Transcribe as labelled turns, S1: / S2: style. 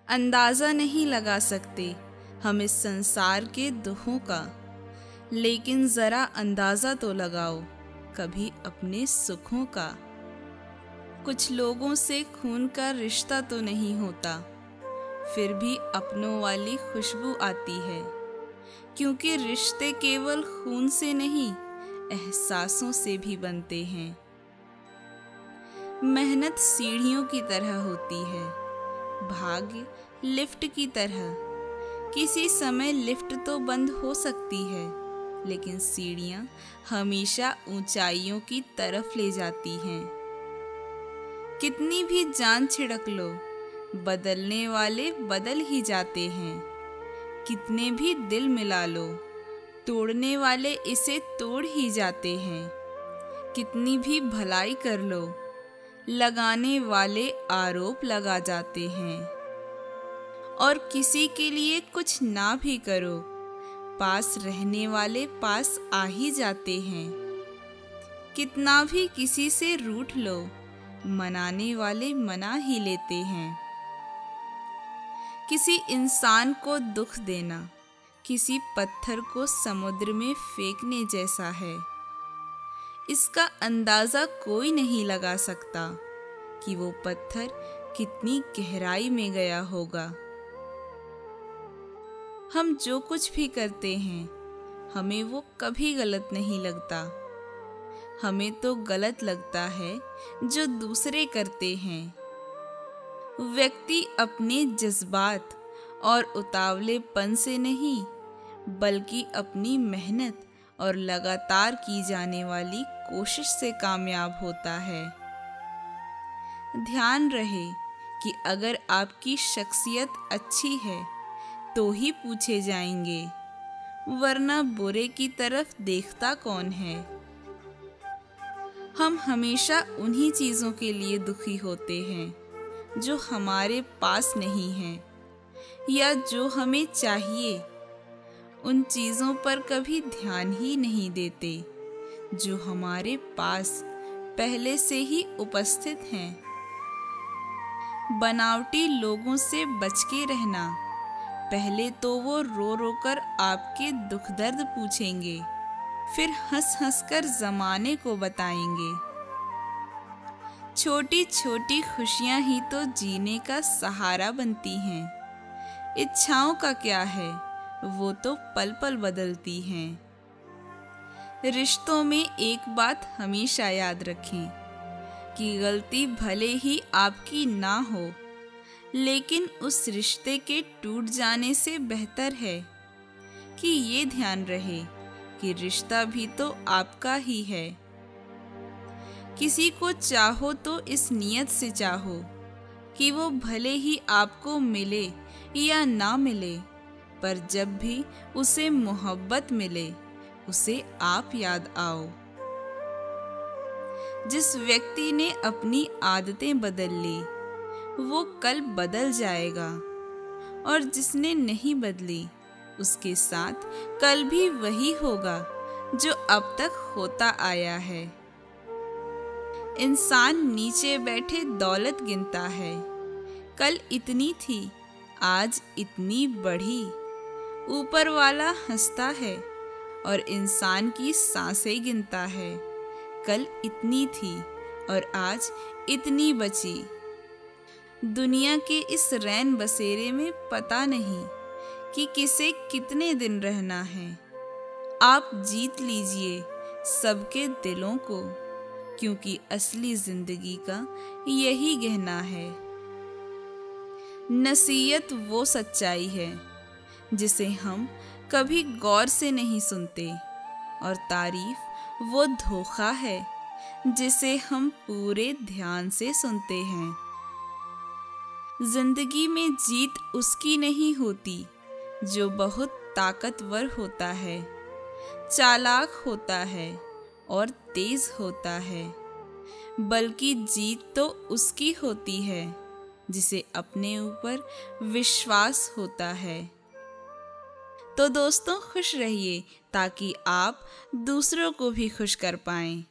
S1: अंदाज़ा नहीं लगा सकते हम इस संसार के दुखों का, लेकिन ज़रा अंदाज़ा तो लगाओ कभी अपने सुखों का। कुछ लोगों से खून का रिश्ता तो नहीं होता, फिर भी अपनों वाली खुशबू आती है, क्योंकि रिश्ते केवल खून से नहीं एहसासों से भी बनते हैं। मेहनत सीढ़ियों की तरह होती है, भाग्य लिफ्ट की तरह। किसी समय लिफ्ट तो बंद हो सकती है, लेकिन सीढ़ियां हमेशा ऊंचाइयों की तरफ ले जाती हैं। कितनी भी जान छिड़क लो, बदलने वाले बदल ही जाते हैं। कितने भी दिल मिला लो, तोड़ने वाले इसे तोड़ ही जाते हैं। कितनी भी भलाई कर लो, लगाने वाले आरोप लगा जाते हैं। और किसी के लिए कुछ ना भी करो, पास रहने वाले पास आ ही जाते हैं। कितना भी किसी से रूठ लो, मनाने वाले मना ही लेते हैं। किसी इंसान को दुख देना किसी पत्थर को समुद्र में फेंकने जैसा है। इसका अंदाज़ा कोई नहीं लगा सकता कि वो पत्थर कितनी गहराई में गया होगा। हम जो कुछ भी करते हैं, हमें वो कभी गलत नहीं लगता। हमें तो गलत लगता है जो दूसरे करते हैं। व्यक्ति अपने जज्बात और उतावलेपन से नहीं, बल्कि अपनी मेहनत और लगातार की जाने वाली कोशिश से कामयाब होता है। ध्यान रहे कि अगर आपकी शख्सियत अच्छी है तो ही पूछे जाएंगे, वरना बुरे की तरफ देखता कौन है। हम हमेशा उन्हीं चीज़ों के लिए दुखी होते हैं जो हमारे पास नहीं हैं, या जो हमें चाहिए। उन चीज़ों पर कभी ध्यान ही नहीं देते जो हमारे पास पहले से ही उपस्थित हैं। बनावटी लोगों से बच के रहना। पहले तो वो रो रो कर आपके दुख दर्द पूछेंगे, फिर हंस हंस कर ज़माने को बताएंगे। छोटी छोटी खुशियां ही तो जीने का सहारा बनती हैं। इच्छाओं का क्या है, वो तो पल पल बदलती हैं। रिश्तों में एक बात हमेशा याद रखें कि गलती भले ही आपकी ना हो, लेकिन उस रिश्ते के टूट जाने से बेहतर है कि ये ध्यान रहे कि रिश्ता भी तो आपका ही है। किसी को चाहो तो इस नियत से चाहो कि वो भले ही आपको मिले या ना मिले, पर जब भी उसे मोहब्बत मिले, उसे आप याद आओ। जिस व्यक्ति ने अपनी आदतें बदल ली, वो कल बदल जाएगा, और जिसने नहीं बदली, उसके साथ कल भी वही होगा जो अब तक होता आया है। इंसान नीचे बैठे दौलत गिनता है, कल इतनी थी, आज इतनी बढ़ी। ऊपर वाला हंसता है और इंसान की सांसें गिनता है, कल इतनी थी और आज इतनी बची। दुनिया के इस रैन बसेरे में पता नहीं कि किसे कितने दिन रहना है। आप जीत लीजिए सबके दिलों को, क्योंकि असली जिंदगी का यही गहना है। नसीहत वो सच्चाई है जिसे हम कभी गौर से नहीं सुनते, और तारीफ वो धोखा है जिसे हम पूरे ध्यान से सुनते हैं। जिंदगी में जीत उसकी नहीं होती जो बहुत ताकतवर होता है, चालाक होता है और तेज होता है, बल्कि जीत तो उसकी होती है जिसे अपने ऊपर विश्वास होता है। तो दोस्तों, खुश रहिए ताकि आप दूसरों को भी खुश कर पाएं।